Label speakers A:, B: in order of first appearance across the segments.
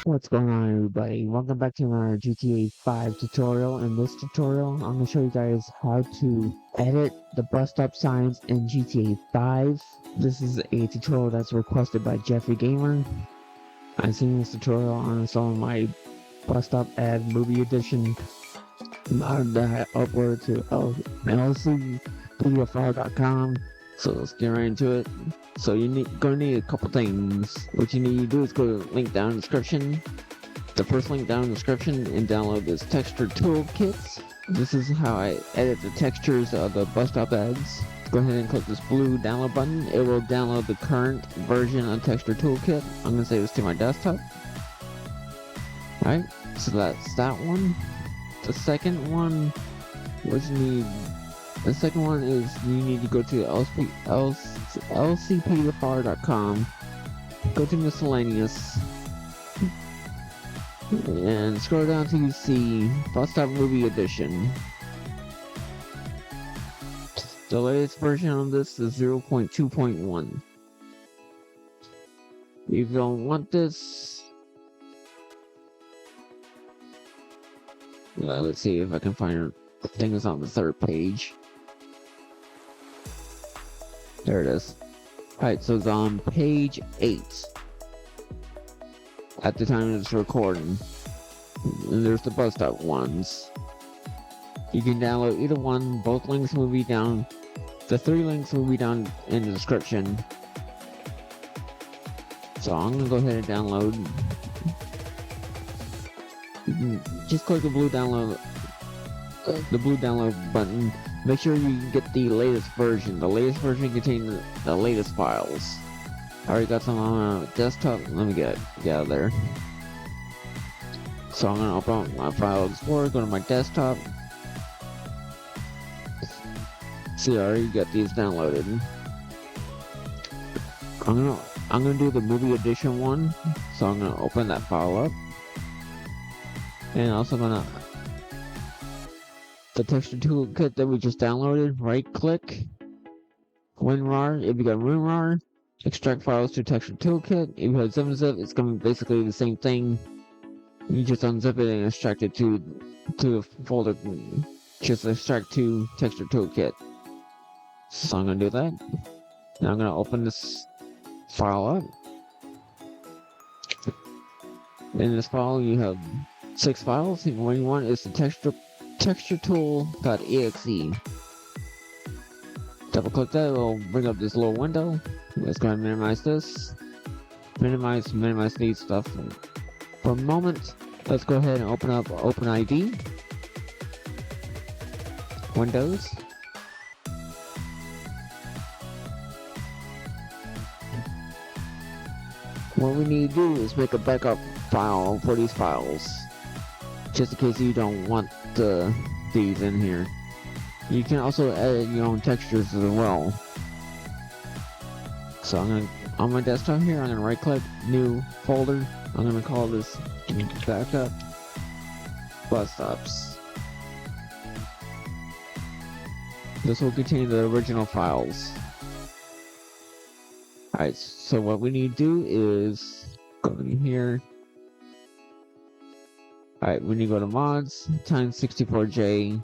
A: What's going on, everybody? Welcome back to our GTA 5 tutorial. In this tutorial, I'm going to show you guys how to edit the bus stop signs in GTA 5. This is a tutorial that's requested by Geoffrey Gamer. I've seen this tutorial on some of my bus stop ad movie edition mod that I uploaded to LSPDFR.com. So let's get right into it. So gonna need a couple things. What you need to do is go to the link down in the description. The first link down in the description and download this texture toolkit. This is how I edit the textures of the bus stop ads. Go ahead and click this blue download button. It will download the current version of texture toolkit. I'm gonna save this to my desktop. Alright, so that's that one. The second one, what you need. The second one is you need to go to LSPDFR.com, go to miscellaneous, and scroll down till you see Bus Stop Movie Edition. The latest version of this is 0.2.1. If you don't want this, let's see if I can find the thing that's on the third page. There it is. Alright, so it's on page 8 at the time of this recording. And there's the bus stop ones. You can download either one. Both links will be down. The 3 links will be down in the description. So I'm gonna go ahead and download. You can just click the blue download button. Make sure you get the latest version. The latest version contains the latest files. I already got some on my desktop. Let me get out of there. So I'm gonna open up my file explorer, go to my desktop. See, I already got these downloaded. I'm gonna do the movie edition one. So I'm gonna open that file up. And also gonna the texture toolkit that we just downloaded, right click, WinRAR, if you got WinRAR, extract files to texture toolkit. If you have ZipZip, it's gonna be basically the same thing. You just unzip it and extract it to the folder, just extract to texture toolkit. So I'm gonna do that. Now I'm gonna open this file up. In this file you have 6 files. What you want is the texturetool.exe. Double click that, it'll bring up this little window. Let's go ahead and minimize this. Minimize these stuff for a moment. Let's go ahead and open up OpenID. Windows. What we need to do is make a backup file for these files, just in case you don't want these in here. You can also edit your own textures as well. So I'm gonna, on my desktop here, I'm gonna right click, new folder. I'm gonna call this backup bus stops. This will contain the original files. Alright, so what we need to do is go in here. Alright, we need to go to mods, times 64J,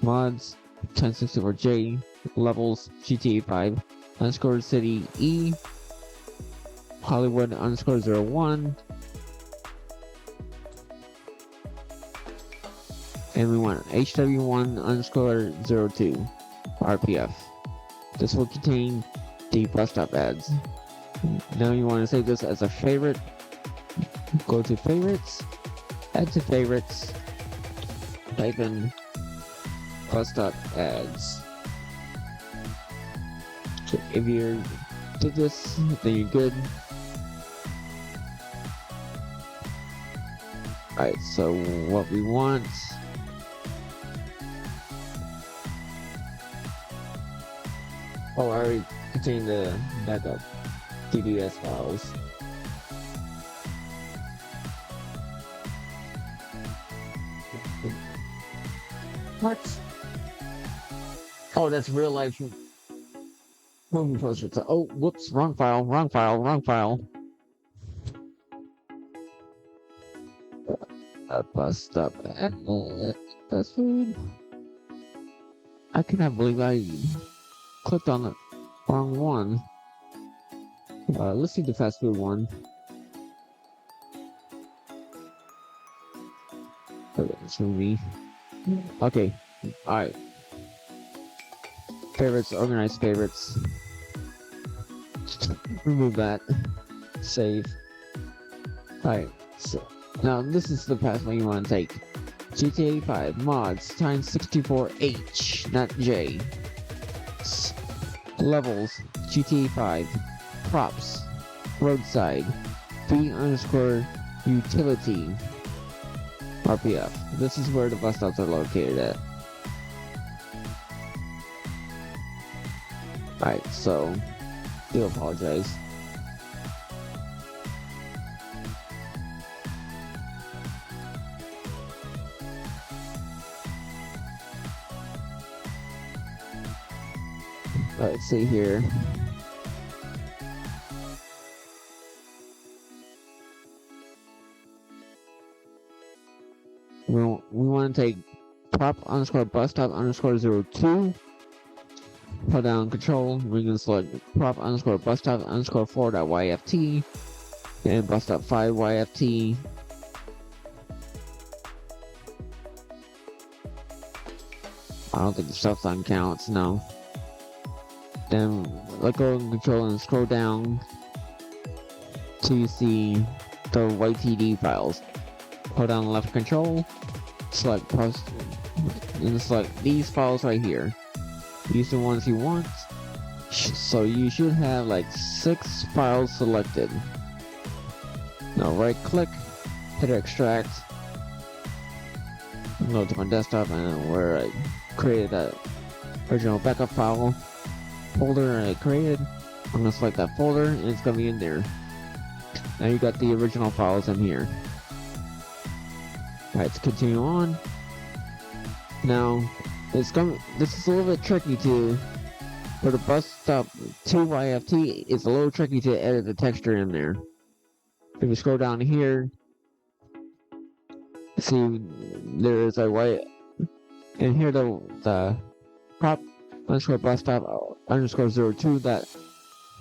A: mods, times 64J, levels, GTA 5, underscore city E, Hollywood underscore 01, and we want HW1 underscore 02, RPF. This will contain the bus stop ads. Now you want to save this as a favorite. Go to favorites, add to favorites, type in bus stop ads. So if you did this, then you're good. Alright, so what we want, I already contained the backup DBS files. What? Oh, that's real life movie posters. Oh, whoops, wrong file. A bus stop. Fast food. I cannot believe I clicked on the wrong one. Let's see the fast food one. It's for me. Okay. Alright. Favorites, organized favorites. Remove that. Save. Alright, so now this is the pathway you want to take. GTA 5 mods times 64H, not J. Levels, GTA 5. Props, roadside. V_utility. RPF. This is where the bus stops are located at. Alright, so do apologize. Let's see here. We want to take prop_bus_stop_02. Hold down control. We're going to select prop_bus_stop_4.yft and bus stop 5 YFT. I don't think the stop sign counts, no. Then let go of control and scroll down to see the YTD files. Hold down left control, select post, and select these files right here. Use the ones you want. So you should have like 6 files selected. Now right click, hit extract, go to my desktop and where I created that original backup file folder I created. I'm gonna select that folder and it's gonna be in there. Now you got the original files in here. Alright, let's continue on. Now, this is a little bit tricky to, for the bus stop 2 YFT, it's a little tricky to edit the texture in there. If you scroll down here, see there is a white, and here the prop_bus_stop_02, that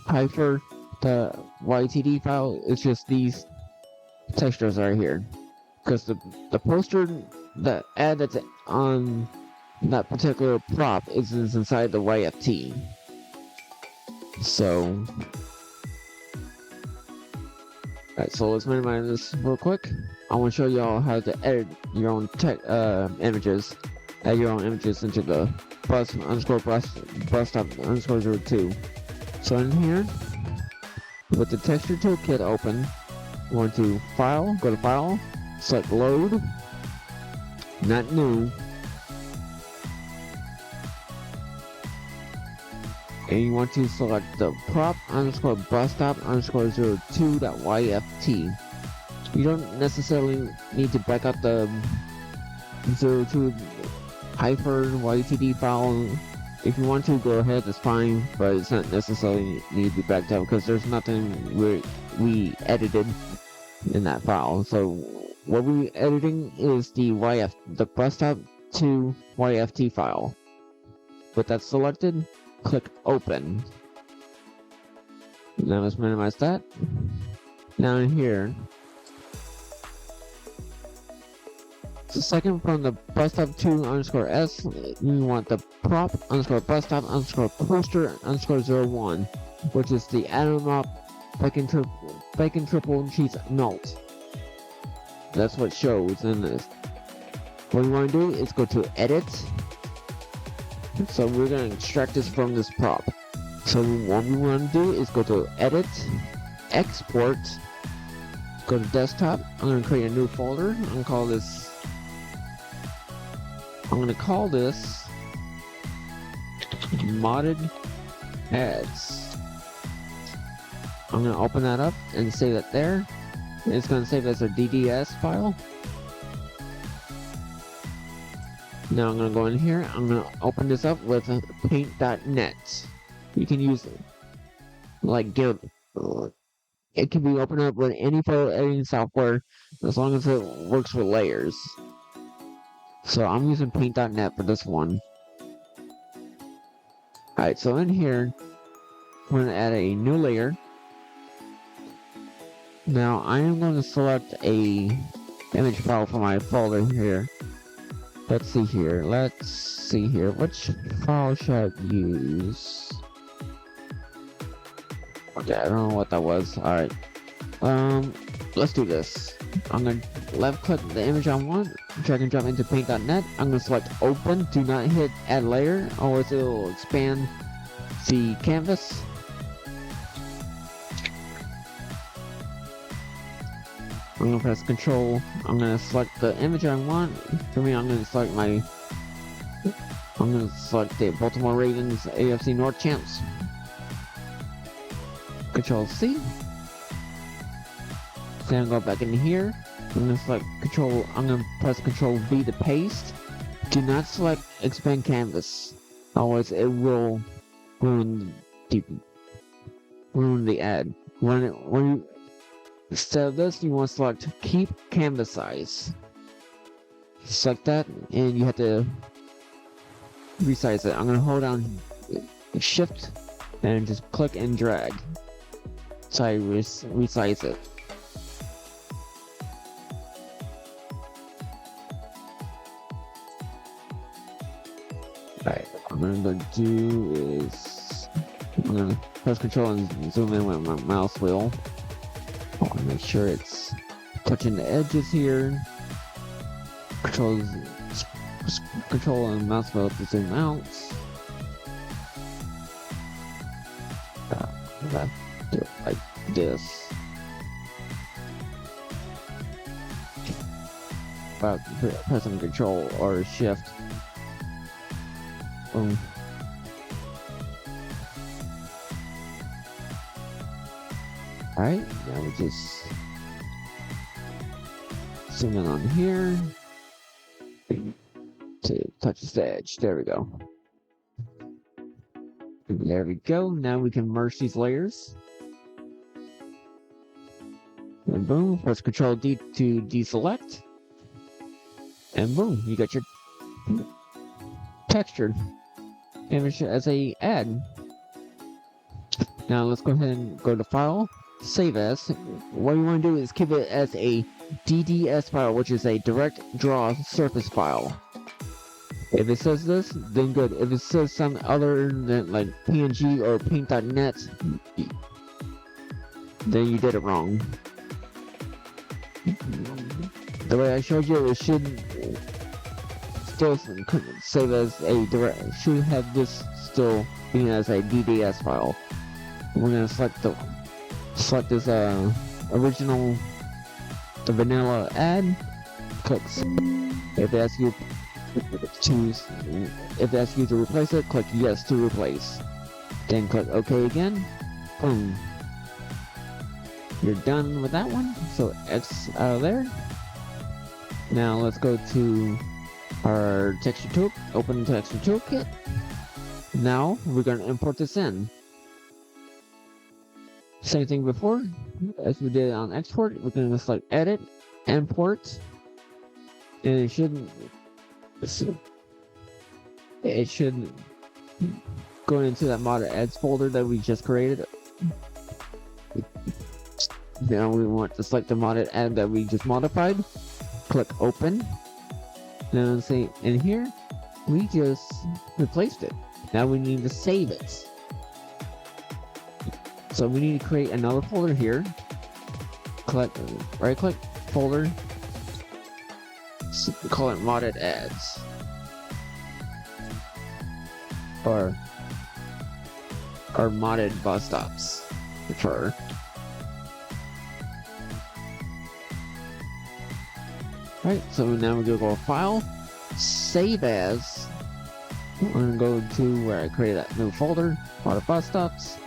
A: hypher, the YTD file, is just these textures right here. Because the poster, the ad that's on that particular prop is inside the YFT. So, alright, so let's minimize this real quick. I want to show y'all how to edit your own images. Add your own images into the bus_stop_02. So in here, with the texture toolkit open, you want to file, go to file, select load, not new, and you want to select the prop_bus_stop_02.yft. You don't necessarily need to back up the 02 hyper YTD file. If you want to, go ahead, that's fine, but it's not necessarily need to be backed up because there's nothing we edited in that file. So what we're editing is the bus stop 2 YFT file. With that selected, click open. Now let's minimize that. Now in here, the second from the bus stop 2_s, you want the prop_bus stop_poster_01, which is the atom up bacon triple cheese melt. That's what shows in this. What you want to do is go to edit. So we're going to extract this from this prop. So what we want to do is go to edit, export, go to desktop. I'm going to create a new folder. I'm going to call this modded ads. I'm going to open that up and save it there. It's going to save as a DDS file. Now I'm going to go in here. I'm going to open this up with paint.net. You can use like it can be opened up with any photo editing software as long as it works with layers. So I'm using paint.net for this one. Alright, so in here, I'm going to add a new layer. Now I am going to select a image file for my folder here. Let's see here. Which file should I use? Okay, I don't know what that was. Alright. Let's do this. I'm gonna left click the image I want, drag and drop into paint.net. I'm gonna select open, do not hit add layer, or else it'll expand the canvas. I'm gonna press control. I'm gonna select the image I want. For me, I'm gonna select the Baltimore Ravens AFC North champs. Control C. Then go back in here. I'm gonna press Control V to paste. Do not select expand canvas, otherwise it will ruin the ad. Instead of this, you want to select keep canvas size. Select that, and you have to resize it. I'm gonna hold down Shift and just click and drag. So I resize it. Alright, what I'm gonna do is I'm gonna press Control and zoom in with my mouse wheel. I want to make sure it's touching the edges here. Control and mouse wheel to zoom out. Do it like this. Pressing Control or Shift. Boom. Alright, now we just zoom in on here to touch the edge. There we go. There we go. Now we can merge these layers. And boom, press Control D to deselect. And boom, you got your textured image as a ad. Now let's go ahead and go to File, Save As. What you want to do is keep it as a DDS file, which is a direct draw surface file. If it says this, then good. If it says some other than like PNG or paint.net, then you did it wrong. The way I showed you, it should still save as a direct. Should have this still being as a DDS file. We're gonna select this original, the vanilla ad. Click. If it asks you to replace it, click yes to replace. Then click OK again. Boom. You're done with that one. So X out of there. Now let's go to our texture tool. Open the texture toolkit. Now we're gonna import this in. Same thing before, as we did on export. We're gonna select edit, import, and it should go into that modded ads folder that we just created. Now we want to select the modded ad that we just modified. Click open. Now see in here, we just replaced it. Now we need to save it. So we need to create another folder here. Right click, folder. Call it modded ads. Or modded bus stops. Prefer. Right, so now we're gonna go File, Save As. I'm gonna go to where I created that new folder, modded bus stops.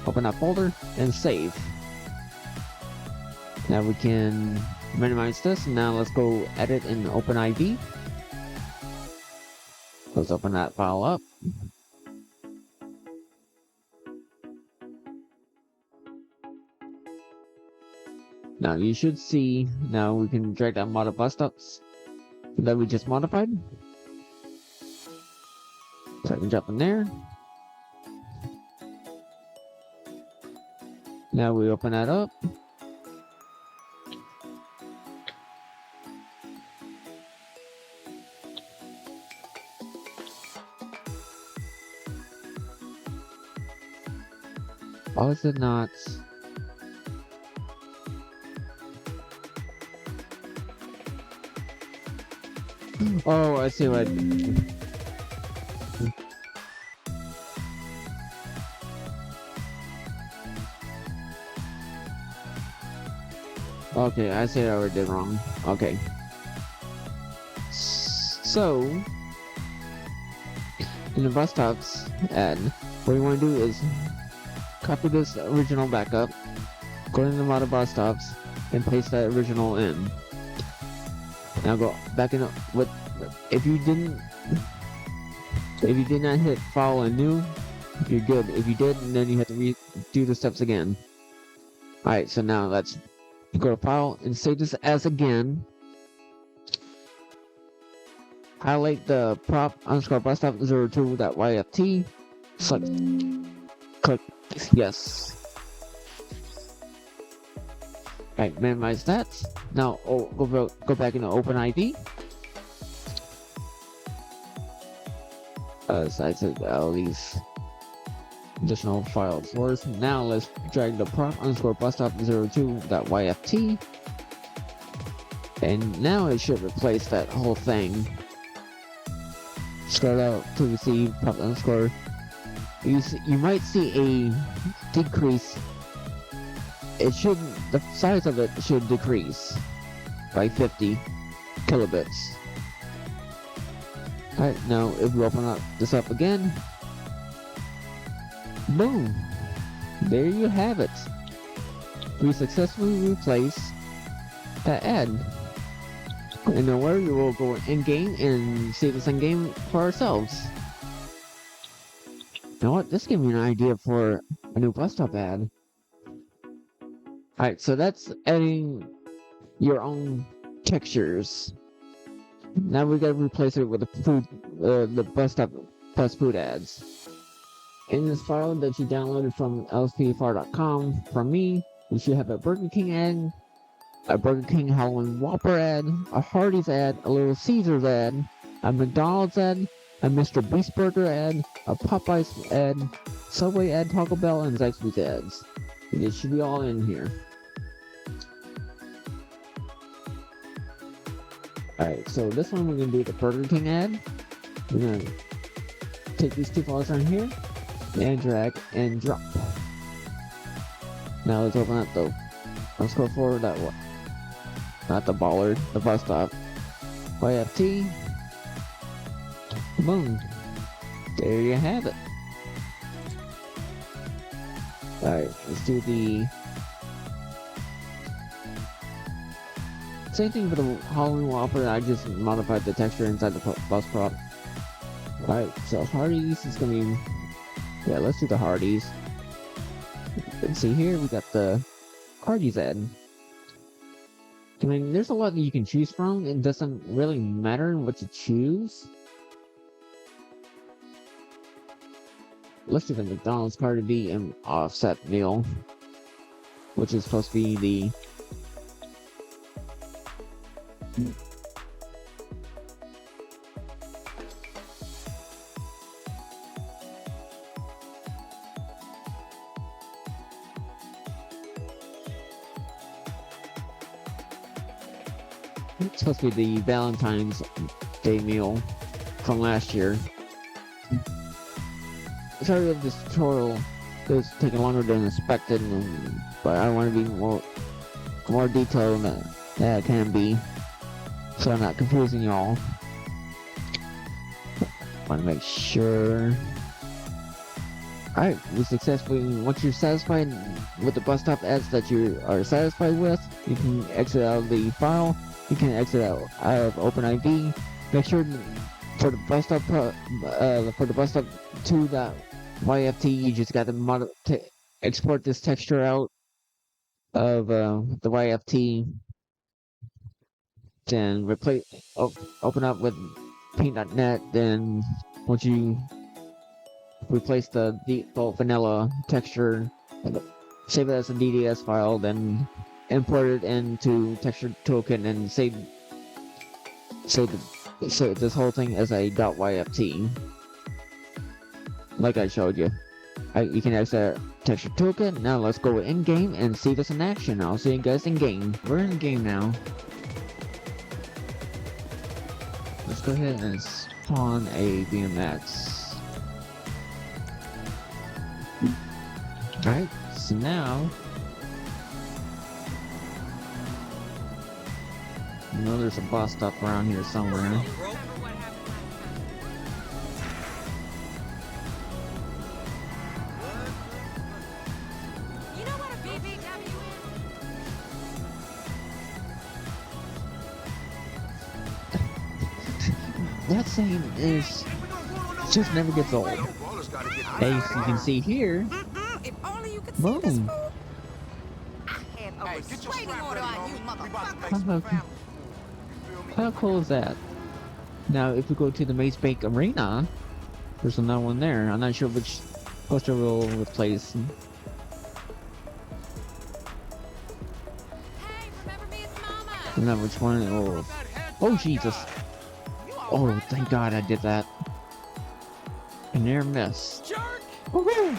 A: Open that folder and save. Now we can minimize this. Now let's go edit in OpenIV. Let's open that file up. Now you should see, now we can drag down model bus stops that we just modified. So I can jump in there. Now we open that up. Why is it not? Oh, I see what. Okay, I see what I did wrong. Okay. So, in the bus stops ad, what you want to do is copy this original backup, go into the model bus stops, and paste that original in. Now go back in with, if you did not hit file and new, you're good. If you did, then you have to redo the steps again. Alright, so now let's go to file and save this as again. Highlight the prop_bus_stop02.yft. Select, click yes. Alright, minimize that. Now go back into OpenID. So I said all these additional files first. Now let's drag the prop_bus_stop02.yft. And now it should replace that whole thing. Scroll out till you see prop underscore. You might see a decrease. The size of it should decrease by 50 kilobits. Alright, now if we open this up again, boom! There you have it. We successfully replaced that ad. And now where we will go in game and see this in game for ourselves. You know what? This gave me an idea for a new bus stop ad. Alright, so that's adding your own textures. Now we gotta replace it with the bus stop plus food ads. In this file that you downloaded from LSPDFR.com from me, you should have a Burger King ad, a Burger King Halloween Whopper ad, a Hardee's ad, a Little Caesars ad, a McDonald's ad, a Mr. Beast Burger ad, a Popeyes ad, Subway ad, Taco Bell, and Zaxby's ads. It should be all in here. Alright, so this one we're going to do the Burger King ad. We're going to take these two files on here and drag and drop. Now let's open up let's go forward that one. Not the bollard, the bus stop. YFT. Boom. There you have it. Alright, let's do the same thing for the Halloween Whopper. I just modified the texture inside the bus prop. Alright, so Hardee's is gonna be, yeah, let's do the Hardee's. Let's see here, we got the Hardee's ad. I mean, there's a lot that you can choose from. It doesn't really matter what you choose. Let's do the McDonald's Cardi B and offset meal, which is supposed to be the it's supposed to be the Valentine's Day meal from last year. Sorry if this tutorial is taking longer than expected, but I want to be more detailed than it can be, so I'm not confusing y'all. Want to make sure. Alright, we successfully, once you're satisfied with the bus stop ads that you are satisfied with, you can exit out of the file, you can exit out of OpenID. Make sure for the bus stop, to that YFT, you just got to export this texture out of the YFT, then open up with paint.net, then once you replace the default vanilla texture, save it as a DDS file, then import it into Texture Toolkit and save this whole thing as a .yft, like I showed you. You can exit Texture Toolkit. Now let's go in game and see this in action. I'll see you guys in game. We're in game now. Let's go ahead and spawn a BMX. Alright, so now I know there's a boss stop around here somewhere.
B: You know what a BBW is?
A: That saying is just never gets old. As you can see here,
B: If only you could see this
A: boom.
B: fool. I have a restraining order on you, motherfucker.
A: How cool is that? Now, if we go to the Maze Bank Arena, there's another one there. I'm not sure which poster will replace.
B: Hey, remember me? It's Mama.
A: I don't know which one it will. Oh, Jesus. Oh, thank God I did that. A near miss. Woohoo!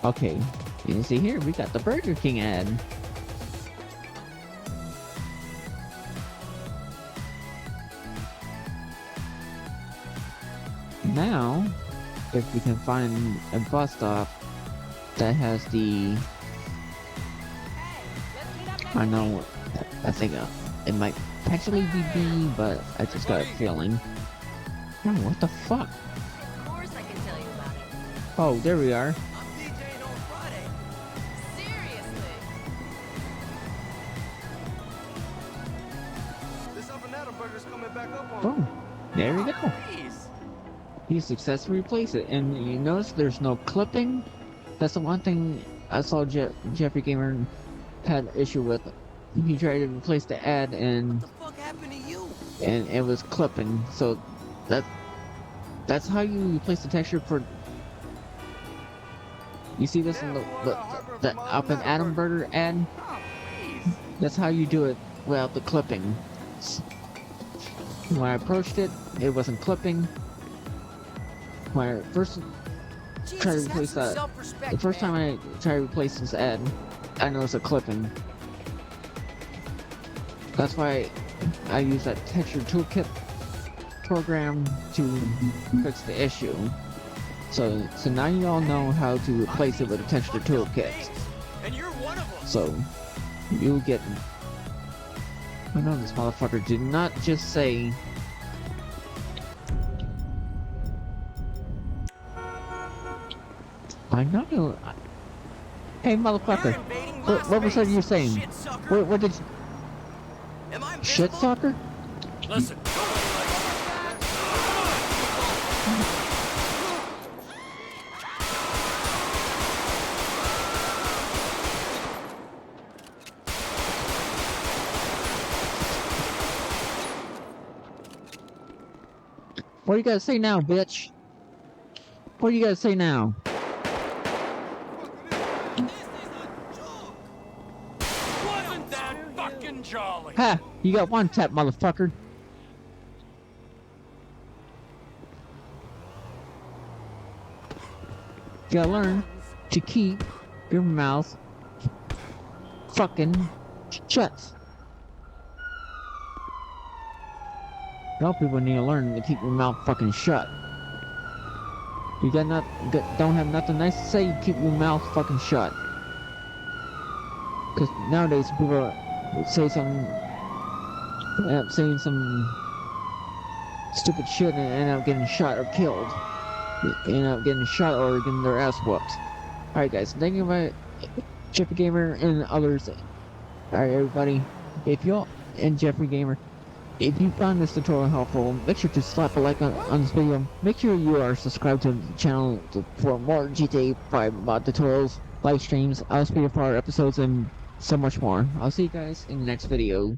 A: Okay, you can see here we got the Burger King ad. Now, if we can find a bus stop that has the, I know, I think it might actually be B, but I just got a feeling. Oh, what the fuck?
B: Of course I can tell you about it.
A: Oh, there we are.
B: I'm DJing on Friday. Seriously?
C: This up and Adam burger's coming back up on.
A: Boom. There we go.
C: Jeez.
A: He successfully replaced it, and you notice there's no clipping. That's the one thing I saw Geoffrey Gamer had an issue with. He tried to replace the ad, and
C: What the fuck happened to you?
A: it was clipping. So that's how you replace the texture for. You see this in the up in Adam Burger ad?
C: Oh, please.
A: That's how you do it without the clipping. When I approached it, it wasn't clipping. When I first tried to replace that, the first time I tried to replace this ad, I noticed a clipping. That's why I use that Texture Toolkit program to fix the issue. So now you all know how to replace it with a Texture Toolkit.
C: And you're one of them.
A: So you'll get. I know this motherfucker did not just say. I know. Hey, motherfucker. What was that you saying? What did you...
C: Am I
A: Shit soccer?
C: Listen.
A: What do you gotta say now, bitch? What do you gotta say now?
C: Wasn't that fucking jolly?
A: Ha! You got one tap, motherfucker. You gotta learn to keep your mouth fucking shut. Y'all people need to learn to keep your mouth fucking shut. You don't have nothing nice to say, you keep your mouth fucking shut. Cause nowadays people say some, end up saying some stupid shit and end up getting shot or killed. End up getting shot or getting their ass whooped. Alright guys, thank you my Geoffrey Gamer and others. Alright everybody, if y'all and Geoffrey Gamer, if you found this tutorial helpful, make sure to slap a like on this video. Make sure you are subscribed to the channel for more GTA 5 mod tutorials. live streams, LSPDFR episodes, and so much more. I'll see you guys in the next video.